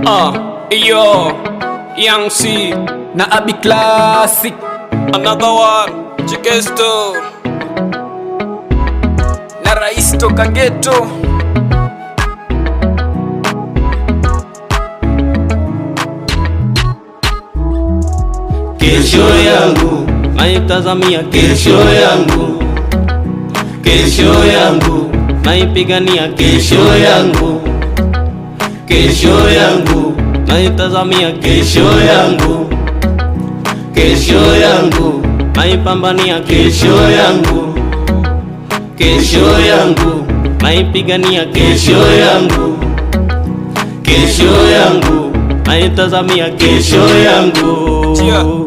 Yo, Young C na Abi Classic. Another one, Chikesto na Rais toka ghetto. Kesho yangu naitazamia, kesho yangu, kesho yangu naipigania, kesho yangu, kesho yangu naitazamia, kesho yangu, kesho yangu naipambania, kesho yangu, kesho yangu naipigania, kesho yangu, kesho yangu naitazamia, kesho yangu.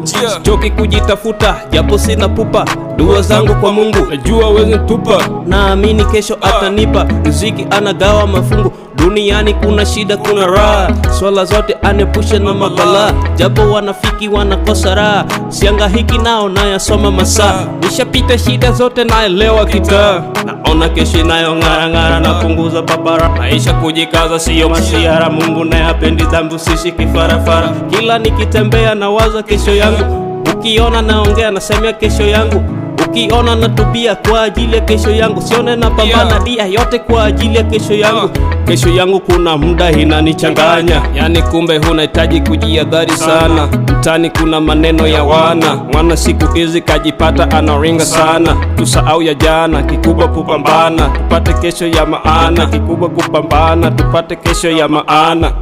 Sitoki kujitafuta japo sina pupa, dua zangu kwa Mungu najua wezi tupa. Naamini kesho atanipa riziki, anagawa mafungu. Duniani kuna shida, kuna raha, swala zote anepushe na mabala. Japo wanafiki wanakosa raha, siangahiki nao nayasoma masaa. Nishapita shida zote naelewa kitaa, naona kesho inayo ngara ngara, napunguza papara. Maisha kujikaza siyo masiara, Mungu naye hapendi dhambi, usishiki farafara. Kila nikitembea nawaza kesho yangu, ukiona naongea nasemea kesho yangu, ukiona natubia kwa ajili ya kesho yangu. Sione na pambana dia yote kwa ajili ya kesho yangu. Kesho yangu kuna muda inanichanganya, yani kumbe hunahitaji kujihadhari sana. Mtani kuna maneno ya wana siku hizi kajipata anaringa sana. Tusahau ya jana, kikubwa kupambana tupate kesho ya maana. Kikubwa kupambana tupate kesho ya maana.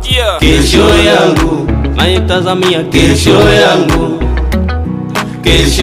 Kesho yangu naitazamia, kesho yangu, kesho